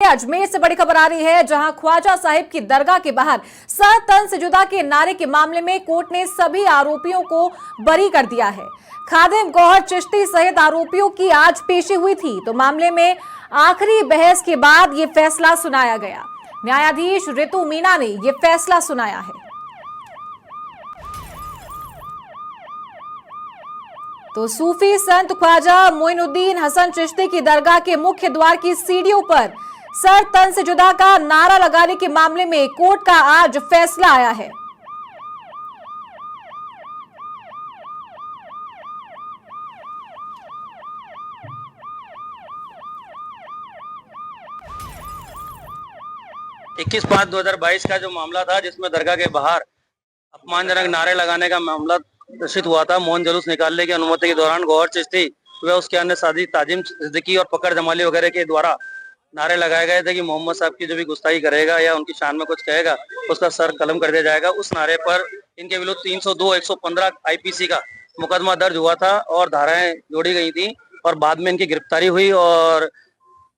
अजमेर से बड़ी खबर आ रही है, जहां ख्वाजा साहिब की दरगाह के बाहर सर तन से जुदा के नारे के मामले में कोर्ट ने सभी आरोपियों को बरी कर दिया है। खादिम गौहर चिश्ती सहित आरोपियों की आज पेशी हुई थी, तो मामले में आखिरी बहस के बाद ये फैसला सुनाया गया। न्यायाधीश रितु मीना ने यह फैसला सुनाया है। तो सूफी संत ख्वाजा मोइनुद्दीन हसन चिश्ती की दरगाह के मुख्य द्वार की सीढ़ियों पर सर तन से जुदा का नारा लगाने के मामले में कोर्ट का आज फैसला आया है। इक्कीस 5/2022 का जो मामला था, जिसमें दरगाह के बाहर अपमानजनक नारे लगाने का मामला दर्शित हुआ था। मौन जुलूस निकालने की अनुमति के दौरान गौहर चिश्ती व उसके अन्य साथी ताजिम सिद्दीकी और फकर जमाली वगैरह के द्वारा नारे लगाए गए थे कि मोहम्मद साहब की जो भी गुस्ताखी करेगा या उनकी शान में कुछ कहेगा उसका सर कलम कर दिया जाएगा। उस नारे पर इनके विरुद्ध 302, 115 आईपीसी का मुकदमा दर्ज हुआ था और धाराएं जोड़ी गई थी और बाद में इनकी गिरफ्तारी हुई और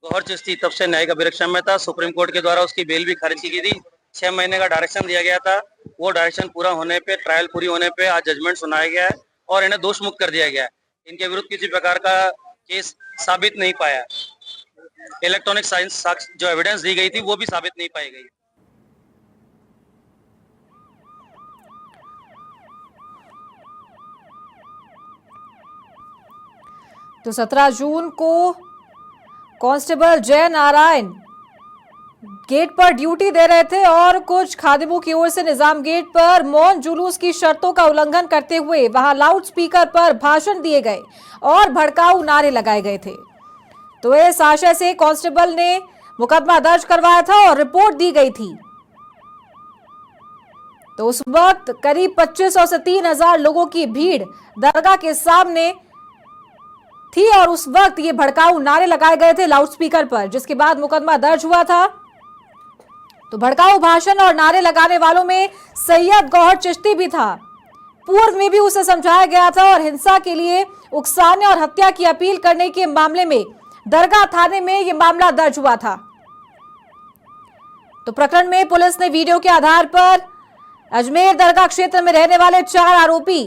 गौहर चिश्ती तब से न्यायिक अभिरक्षा में था। सुप्रीम कोर्ट के द्वारा उसकी बेल भी खारिज की गई थी। 6 महीने का डायरेक्शन दिया गया था। वो डायरेक्शन पूरा होने पे, ट्रायल पूरी होने पे आज जजमेंट सुनाया गया है और इन्हें दोष मुक्त कर दिया गया है। इनके विरुद्ध किसी प्रकार का केस साबित नहीं पाया। इलेक्ट्रॉनिक साइंस जो एविडेंस दी गई थी वो भी साबित नहीं पाई गई। तो 17 जून को कांस्टेबल जय नारायण गेट पर ड्यूटी दे रहे थे और कुछ खादिमों की ओर से निजाम गेट पर मौन जुलूस की शर्तों का उल्लंघन करते हुए वहां लाउड स्पीकर पर भाषण दिए गए और भड़काऊ नारे लगाए गए थे। तो इस आशय से कांस्टेबल ने मुकदमा दर्ज करवाया था और रिपोर्ट दी गई थी। तो उस वक्त करीब 2500 से 3000 लोगों की भीड़ दरगाह के सामने थी और उस वक्त ये भड़काऊ नारे लगाए गए थे लाउड स्पीकर पर, जिसके बाद मुकदमा दर्ज हुआ था। तो भड़काऊ भाषण और नारे लगाने वालों में सैयद गौहर चिश्ती भी था। पूर्व में भी उसे समझाया गया था और हिंसा के लिए उकसाने और हत्या की अपील करने के मामले में दरगाह थाने में यह मामला दर्ज हुआ था। तो प्रकरण में पुलिस ने वीडियो के आधार पर अजमेर दरगाह क्षेत्र में रहने वाले 4 आरोपी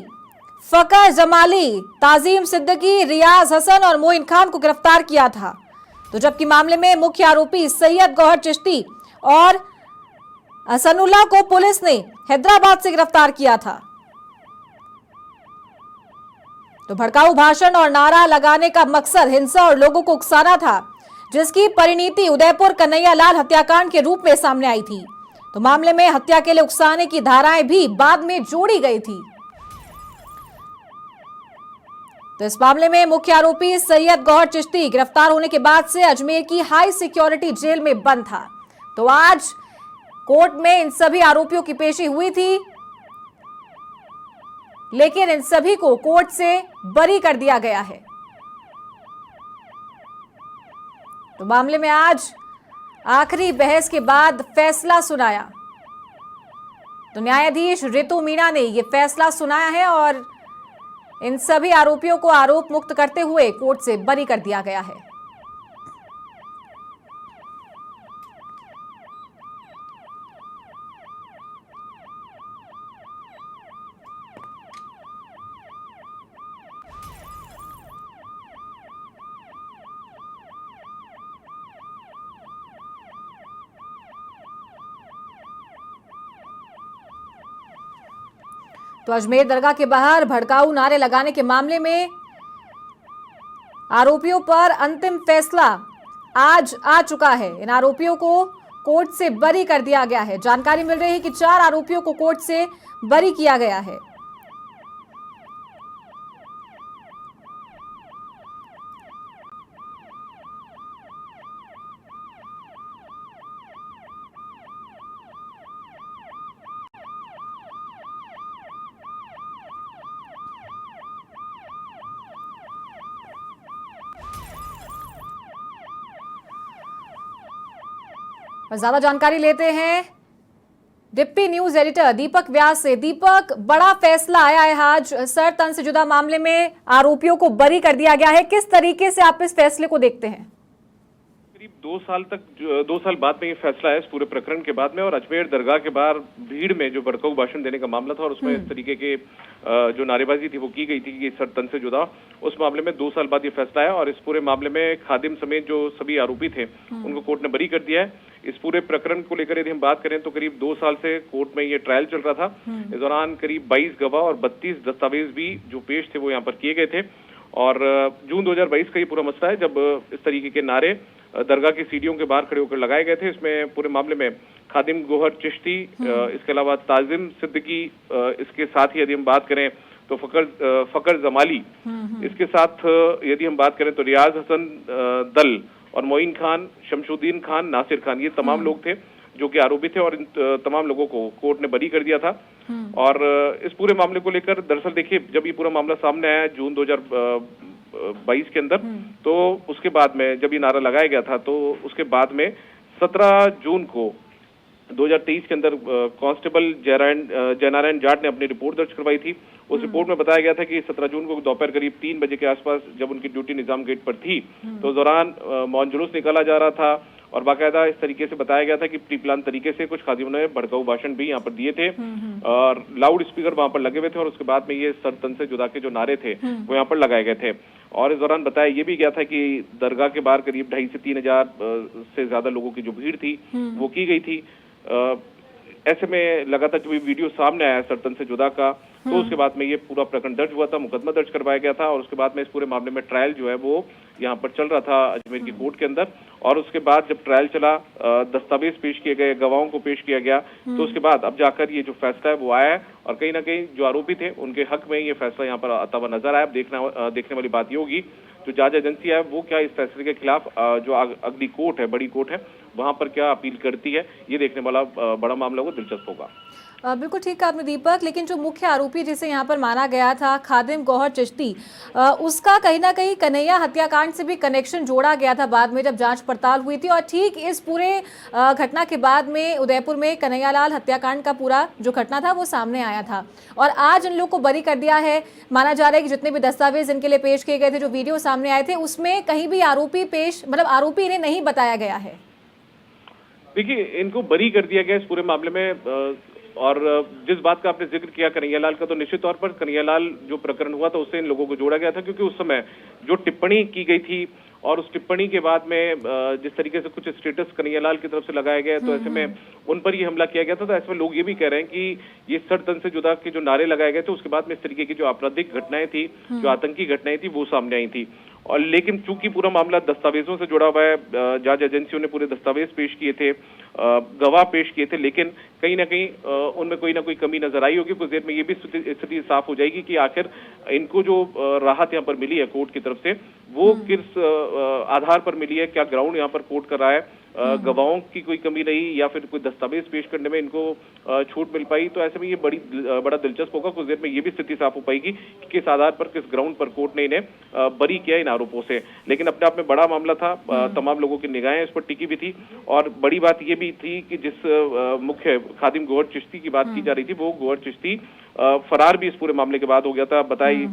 फकर जमाली, ताजिम सिद्दीकी, रियाज हसन और मोइन खान को गिरफ्तार किया था। तो जबकि मामले में मुख्य आरोपी सैयद गौहर चिश्ती और हसनुल्लाह को पुलिस ने हैदराबाद से गिरफ्तार किया था। तो भड़काऊ भाषण और नारा लगाने का मकसद हिंसा और लोगों को उकसाना था, जिसकी परिणति उदयपुर कन्हैया लाल हत्याकांड के रूप में सामने आई थी। तो मामले में हत्या के लिए उकसाने की धाराएं भी बाद में जोड़ी गई थी। तो इस मामले में मुख्य आरोपी सैयद गौहर चिश्ती गिरफ्तार होने के बाद से अजमेर की हाई सिक्योरिटी जेल में बंद था। तो आज कोर्ट में इन सभी आरोपियों की पेशी हुई थी, लेकिन इन सभी को कोर्ट से बरी कर दिया गया है। तो मामले में आज आखिरी बहस के बाद फैसला सुनाया। तो न्यायाधीश रितु मीना ने यह फैसला सुनाया है और इन सभी आरोपियों को आरोप मुक्त करते हुए कोर्ट से बरी कर दिया गया है। तो अजमेर दरगाह के बाहर भड़काऊ नारे लगाने के मामले में आरोपियों पर अंतिम फैसला आज आ चुका है। इन आरोपियों को कोर्ट से बरी कर दिया गया है। जानकारी मिल रही है कि 4 आरोपियों को कोर्ट से बरी किया गया है। और ज्यादा जानकारी लेते हैं डिप्टी न्यूज एडिटर दीपक व्यास से। दीपक, बड़ा फैसला आया है आज, सर तन से जुदा मामले में आरोपियों को बरी कर दिया गया है। किस तरीके से आप इस फैसले को देखते हैं? करीब 2 साल बाद में ये फैसला है इस पूरे प्रकरण के बाद में। और अजमेर दरगाह के बाहर भीड़ में जो भड़काऊ भाषण देने का मामला था और उसमें इस तरीके के जो नारेबाजी थी वो की गई थी कि सर तन से जुदा, उस मामले में 2 साल बाद ये फैसला है। और इस पूरे मामले में खादिम समेत जो सभी आरोपी थे उनको कोर्ट ने बरी कर दिया है। इस पूरे प्रकरण को लेकर यदि हम बात करें तो करीब 2 साल से कोर्ट में ये ट्रायल चल रहा था। इस दौरान करीब 22 गवाह और 32 दस्तावेज भी जो पेश थे वो यहाँ पर किए गए थे। और जून 2022 का ये पूरा मसला है जब इस तरीके के नारे दरगाह की सीढ़ियों के बाहर खड़े होकर लगाए गए थे। इसमें पूरे मामले में खादिम गोहर चिश्ती, इसके अलावा ताजिम सिद्दीकी, इसके साथ ही यदि हम बात करें तो फकर जमाली, इसके साथ यदि हम बात करें तो रियाज हसन दल और मोइन खान, शमशुद्दीन खान, नासिर खान, ये तमाम लोग थे जो कि आरोपी थे। और इन तमाम लोगों को कोर्ट ने बरी कर दिया था। और इस पूरे मामले को लेकर दरअसल देखिए, जब ये पूरा मामला सामने आया जून 2022 के अंदर, तो उसके बाद में जब ये नारा लगाया गया था तो उसके बाद में 17 जून को 2023 के अंदर कांस्टेबल जयनारायण जाट ने अपनी रिपोर्ट दर्ज करवाई थी। उस रिपोर्ट में बताया गया था कि 17 जून को दोपहर करीब 3 बजे के आसपास जब उनकी ड्यूटी निजाम गेट पर थी तो उस दौरान मौन जुलूस निकाला जा रहा था। और बाकायदा इस तरीके से बताया गया था कि प्री प्लान तरीके से कुछ खादिमों ने भड़काऊ भाषण भी यहाँ पर दिए थे और लाउड स्पीकर वहां पर लगे हुए थे। और उसके बाद में ये सर तन से जुदा के जो नारे थे वो यहाँ पर लगाए गए थे। और इस दौरान बताया ये भी गया था कि दरगाह के बाहर करीब 2,500 से 3,000 से ज्यादा लोगों की जो भीड़ थी वो की गई थी। ऐसे में लगातार जब वीडियो सामने आया सरतन से जुदा का, तो उसके बाद में ये पूरा प्रकरण दर्ज हुआ था, मुकदमा दर्ज करवाया गया था। और उसके बाद में इस पूरे मामले में ट्रायल जो है वो यहाँ पर चल रहा था अजमेर की कोर्ट के अंदर। और उसके बाद जब ट्रायल चला, दस्तावेज पेश किए गए, गवाहों को पेश किया गया, तो उसके बाद अब जाकर ये जो फैसला है वो आया है। और कहीं ना कहीं जो आरोपी थे उनके हक में ये फैसला यहाँ पर आता हुआ नजर आया। अब देखने वाली बात ये होगी जो जांच एजेंसी है वो क्या इस फैसले के खिलाफ जो अगली कोर्ट है, बड़ी कोर्ट है, वहां पर क्या अपील करती है, ये देखने वाला बड़ा मामला वो दिलचस्प होगा। बिल्कुल ठीक कहा आपने दीपक, लेकिन जो मुख्य आरोपी जिसे यहाँ पर माना गया था खादिम गौहर चिश्ती, उसका कहीं ना कहीं कन्हैया हत्याकांड से भी कनेक्शन जोड़ा गया था बाद में जब जांच पड़ताल हुई थी। और ठीक इस पूरे घटना के बाद में उदयपुर में कन्हैयालाल हत्याकांड का पूरा जो घटना था वो सामने आया था। और आज इन लोग को बरी कर दिया है। माना जा रहा है कि जितने भी दस्तावेज इनके लिए पेश किए गए थे, जो वीडियो सामने आए थे, उसमें कहीं भी आरोपी इन्हें नहीं बताया गया है। देखिए, इनको बरी कर दिया गया इस पूरे मामले में। और जिस बात का आपने जिक्र किया कन्हैयालाल का, तो निश्चित तौर पर कन्हैयालाल जो प्रकरण हुआ था उससे इन लोगों को जोड़ा गया था, क्योंकि उस समय जो टिप्पणी की गई थी और उस टिप्पणी के बाद में जिस तरीके से कुछ स्टेटस कन्हैयालाल की तरफ से लगाया गया, तो ऐसे में उन पर ये हमला किया गया था। तो ऐसे में लोग ये भी कह रहे हैं कि ये सर तन से जुदा के जो नारे लगाए गए थे उसके बाद में इस तरीके की जो आपराधिक घटनाएं थी, जो आतंकी घटनाएं थी, वो सामने आई थी। और लेकिन चूंकि पूरा मामला दस्तावेजों से जुड़ा हुआ है, जांच एजेंसियों ने पूरे दस्तावेज पेश किए थे, गवाह पेश किए थे, लेकिन कहीं ना कहीं उनमें कोई ना कोई कमी नजर आई होगी। कुछ देर में ये भी स्थिति साफ हो जाएगी कि आखिर इनको जो राहत यहाँ पर मिली है कोर्ट की तरफ से वो किस आधार पर मिली है, क्या ग्राउंड यहाँ पर कोर्ट कर रहा है, गवाहों की कोई कमी नहीं या फिर कोई दस्तावेज पेश करने में इनको छूट मिल पाई। तो ऐसे में ये बड़ा दिलचस्प होगा। कुछ देर में ये भी स्थिति साफ हो पाएगी कि किस आधार पर, किस ग्राउंड पर कोर्ट ने इन्हें बरी किया इन आरोपों से। लेकिन अपने आप में बड़ा मामला था, तमाम लोगों की निगाहें इस पर टिकी भी थी। और बड़ी बात ये भी थी कि जिस मुख्य खादिम गौहर चिश्ती की बात की जा रही थी, वो गौहर चिश्ती फरार भी इस पूरे मामले के बाद हो गया था। बताई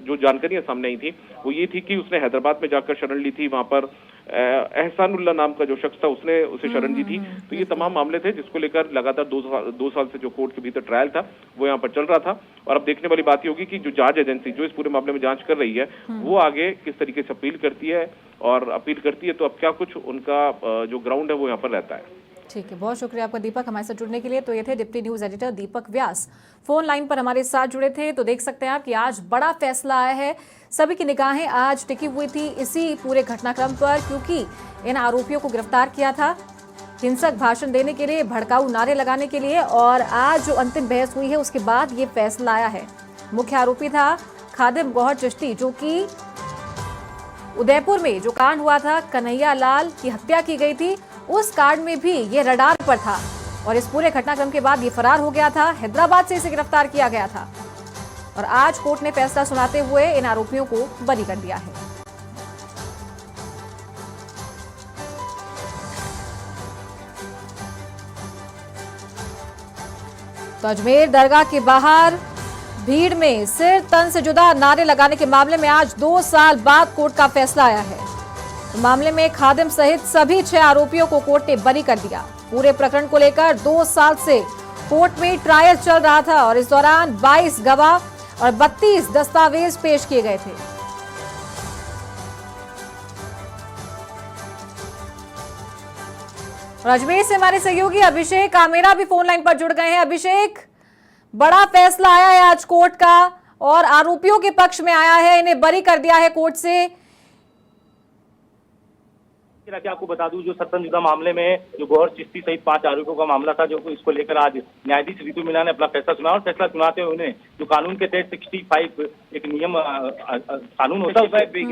जो जानकारियां सामने आई थी वो ये थी कि उसने हैदराबाद में जाकर शरण ली थी, वहां पर एहसानुल्लाह नाम का जो शख्स था उसने उसे शरण दी थी। तो ये तमाम मामले थे जिसको लेकर लगातार 2 साल से जो कोर्ट के भीतर ट्रायल था वो यहाँ पर चल रहा था। और अब देखने वाली बात ये होगी कि जो जांच एजेंसी जो इस पूरे मामले में जांच कर रही है वो आगे किस तरीके से अपील करती है, और अपील करती है तो अब क्या कुछ उनका जो ग्राउंड है वो यहाँ पर रहता है। ठीक है, बहुत शुक्रिया आपका दीपक हमारे साथ जुड़ने के लिए। तो ये थे डिप्टी न्यूज एडिटर दीपक व्यास, फोन लाइन पर हमारे साथ जुड़े थे। तो देख सकते हैं आप कि आज बड़ा फैसला आया है। सभी की निगाहें आज टिकी हुई थी इसी पूरे घटनाक्रम पर, क्योंकि इन आरोपियों को गिरफ्तार किया था हिंसक भाषण देने के लिए, भड़काऊ नारे लगाने के लिए। और आज जो अंतिम बहस हुई है उसके बाद ये फैसला आया है। मुख्य आरोपी था खादिम गौहर चिश्ती, जो कि उदयपुर में जो कांड हुआ था, कन्हैयालाल की हत्या की गई थी, उस कांड में भी ये रडार पर था। और इस पूरे घटनाक्रम के बाद ये फरार हो गया था, हैदराबाद से इसे गिरफ्तार किया गया था। और आज कोर्ट ने फैसला सुनाते हुए इन आरोपियों को बरी कर दिया है। तो अजमेर दरगाह के बाहर भीड़ में सिर तन से जुदा नारे लगाने के मामले में आज 2 साल बाद कोर्ट का फैसला आया है। मामले में खादिम सहित सभी 6 आरोपियों को कोर्ट ने बरी कर दिया। पूरे प्रकरण को लेकर 2 साल से कोर्ट में ट्रायल चल रहा था और इस दौरान 22 गवाह और 32 दस्तावेज पेश किए गए थे। और अजमेर से हमारे सहयोगी अभिषेक आमेरा भी फोन लाइन पर जुड़ गए हैं। अभिषेक, बड़ा फैसला आया है आज कोर्ट का और आरोपियों के पक्ष में आया है, इन्हें बरी कर दिया है कोर्ट से। कि आपको बता दूं, जो सत्तनजुदा मामले में जो गौहर चिश्ती सहित 5 आरोपियों का मामला था, जो इसको लेकर आज न्यायाधीश रितु मीना ने अपना फैसला सुनाया और फैसला सुनाते हुए उन्हें जो कानून के तहत 65 एक नियम कानून होता है, 65 बी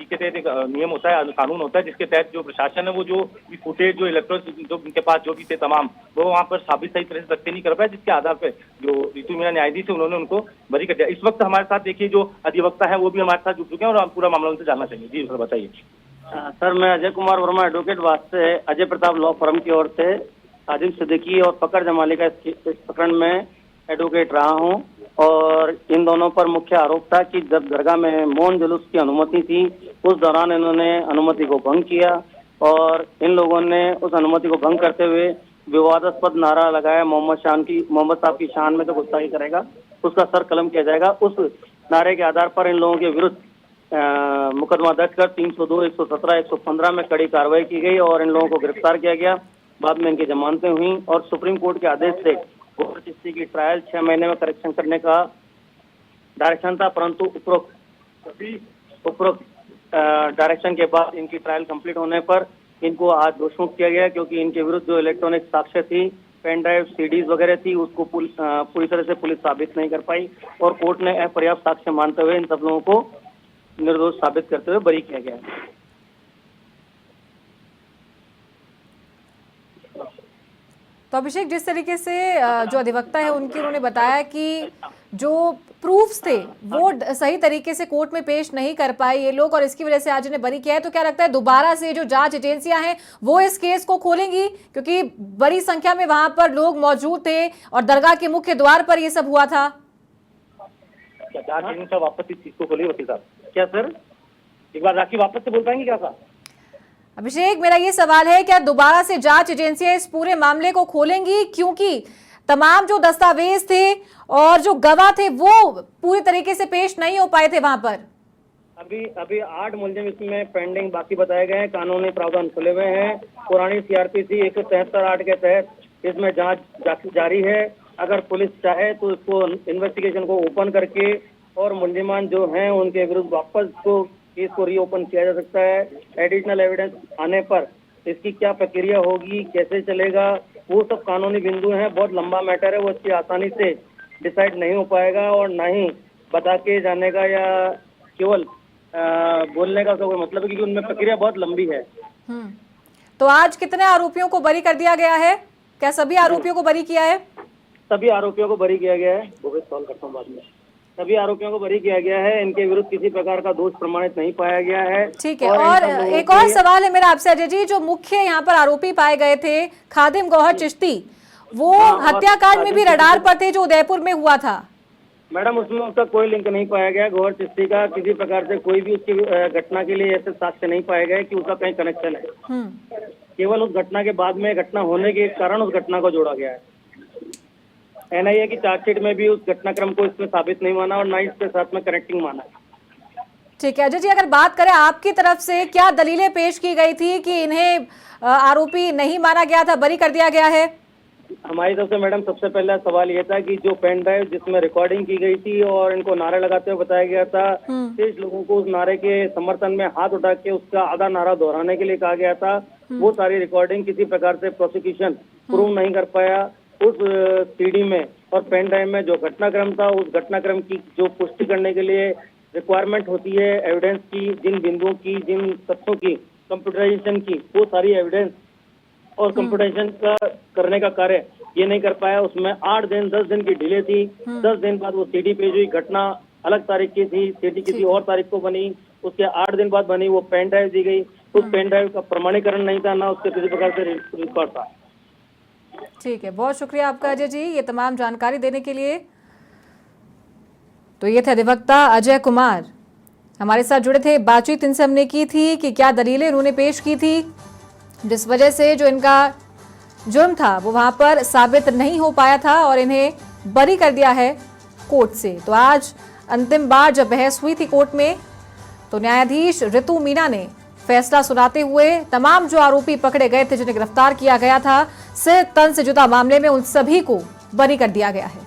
के तहत एक नियम होता है, कानून होता है, जिसके तहत जो प्रशासन है वो जो फुटेज जो इलेक्ट्रॉनिक जो उनके पास जो भी थे तमाम, वो वहाँ पर साबित सही तरह से सत्य नहीं कर पाए, जिसके आधार पर जो रितु मीना न्यायाधीश है उन्होंने उनको बरी कर दिया। इस वक्त हमारे साथ देखिए जो अधिवक्ता है वो भी हमारे साथ जुड़ चुके हैं और पूरा मामला उनसे जानना चाहिए। जी सर बताइए। सर, मैं अजय कुमार वर्मा एडवोकेट वास्ते अजय प्रताप लॉ फर्म की ओर से साजिम सिद्दीकी और फकर जमाली का इस प्रकरण में एडवोकेट रहा हूं और इन दोनों पर मुख्य आरोप था कि जब दरगाह में मौन जुलूस की अनुमति थी उस दौरान इन्होंने अनुमति को भंग किया और इन लोगों ने उस अनुमति को भंग करते हुए विवादास्पद नारा लगाया, मोहम्मद साहब की शान में तो गुस्ताखी करेगा उसका सर कलम किया जाएगा। उस नारे के आधार पर इन लोगों के विरुद्ध मुकदमा दर्ज कर 302, 117, 115 में कड़ी कार्रवाई की गई और इन लोगों को गिरफ्तार किया गया। बाद में इनकी जमानतें हुई और सुप्रीम कोर्ट के आदेश से गौहर चिश्ती की ट्रायल 6 महीने में करेक्शन करने का डायरेक्शन था, परंतु उपरोक्त डायरेक्शन के बाद इनकी ट्रायल कंप्लीट होने पर इनको आज दोषमुक्त किया गया, क्योंकि इनके विरुद्ध जो इलेक्ट्रॉनिक साक्ष्य थी, पेन ड्राइव, सीडीज वगैरह थी, उसको पूरी तरह से पुलिस साबित नहीं कर पाई और कोर्ट ने अपर्याप्त साक्ष्य मानते हुए इन सब लोगों को निर्दोष साबित करते हुए बरी किया गया है। तो अभिषेक, जिस तरीके से जो अधिवक्ता है उन्होंने बताया कि जो प्रूफ्स थे वो सही तरीके से कोर्ट में पेश नहीं कर पाए ये लोग और इसकी वजह से आज इन्हें बरी किया है, तो क्या लगता है दोबारा से जो जांच एजेंसियां हैं वो इस केस को खोलेंगी, क्योंकि बड़ी संख्या में वहां पर लोग मौजूद थे और दरगाह के मुख्य द्वार पर ये सब हुआ था? जांच एजेंसी वापस इस चीज को खोली वकील साहब? क्या सर, एक बार राखी वापस से बोल पाएंगे क्या सर? अभिषेक, मेरा ये सवाल है, क्या दोबारा से जांच एजेंसियां इस पूरे मामले को खोलेंगी, क्योंकि तमाम जो दस्तावेज थे और जो गवाह थे वो पूरी तरीके से पेश नहीं हो पाए थे वहां पर? अभी 8 मुलजिम इसमें पेंडिंग बाकी बताए गए हैं, कानूनी प्रावधान खुले हुए हैं। पुरानी सीआरपीसी 173(8) के तहत इसमें जांच जारी है। अगर पुलिस चाहे तो इसको इन्वेस्टिगेशन को ओपन करके और मुलजिमान जो हैं उनके विरुद्ध वापस केस को रीओपन किया जा सकता है। एडिशनल एविडेंस आने पर इसकी क्या प्रक्रिया होगी, कैसे चलेगा, वो सब कानूनी बिंदु हैं। बहुत लंबा मैटर है, वो इसकी आसानी से डिसाइड नहीं हो पाएगा और ना ही बता के जाने का या केवल बोलने का कोई मतलब है, क्योंकि उनमें प्रक्रिया बहुत लंबी है। तो आज कितने आरोपियों को बरी कर दिया गया है? क्या सभी आरोपियों को बरी किया है? सभी आरोपियों को बरी किया गया है। सॉल्व करता हूँ बाद में। सभी आरोपियों को बरी किया गया है, इनके विरुद्ध किसी प्रकार का दोष प्रमाणित नहीं पाया गया है। ठीक है। और एक और सवाल है मेरा आपसे अजय जी, जो मुख्य यहाँ पर आरोपी पाए गए थे खादिम गौहर चिश्ती, वो हत्याकांड में भी रडार पर थे जो उदयपुर में हुआ था। मैडम, उसमें उसका कोई लिंक नहीं पाया गया। गौहर चिश्ती का किसी प्रकार से कोई भी उसकी घटना के लिए ऐसे साक्ष्य नहीं पाए गए कि उसका कहीं कनेक्शन है। केवल उस घटना के बाद में घटना होने के कारण उस घटना को जोड़ा गया है। एनआईए की चार्जशीट में भी उस घटनाक्रम को इसमें साबित नहीं माना और ना ही इसके साथ में कनेक्टिंग माना। ठीक है अजय जी, अगर बात करें आपकी तरफ से क्या दलीलें पेश की गई थी कि इन्हें आरोपी नहीं माना गया था, बरी कर दिया गया है? हमारी तरफ से मैडम सबसे पहला सवाल ये था कि जो पेन ड्राइव जिसमें रिकॉर्डिंग की गई थी और इनको नारे लगाते हुए बताया गया था, 23 लोगों को उस नारे के समर्थन में हाथ उठा के उसका आधा नारा दोहराने के लिए कहा गया था, वो सारी रिकॉर्डिंग किसी प्रकार से प्रोसिक्यूशन प्रूव नहीं कर पाया। उस सीडी में और पेन ड्राइव में जो घटनाक्रम था, उस घटनाक्रम की जो पुष्टि करने के लिए रिक्वायरमेंट होती है एविडेंस की, जिन बिंदुओं की, जिन तथ्यों की, कंप्यूटराइजेशन की, वो सारी एविडेंस और कंप्यूटराइजेशन का करने का कार्य ये नहीं कर पाया। उसमें 8 दिन 10 दिन की डिले थी। 10 दिन बाद वो सीडी पेश हुई। घटना अलग तारीख की थी, सीडी किसी और तारीख को बनी, उसके 8 दिन बाद बनी। वो पेन ड्राइव दी गई, उस पेन ड्राइव का प्रमाणीकरण नहीं था, ना उसके किसी प्रकार से रिकॉर्ड था। ठीक है, बहुत शुक्रिया आपका अजय जी ये तमाम जानकारी देने के लिए। तो ये थे अधिवक्ता अजय कुमार हमारे साथ जुड़े थे, बातचीत इनसे हमने की थी कि क्या दलीलें उन्होंने पेश की थी जिस वजह से जो इनका जुर्म था वो वहां पर साबित नहीं हो पाया था और इन्हें बरी कर दिया है कोर्ट से। तो आज अंतिम बार जब बहस हुई थी कोर्ट में तो न्यायाधीश ऋतु मीना ने फैसला सुनाते हुए तमाम जो आरोपी पकड़े गए थे, जिन्हें गिरफ्तार किया गया था सिर तन से जुदा मामले में, उन सभी को बरी कर दिया गया है।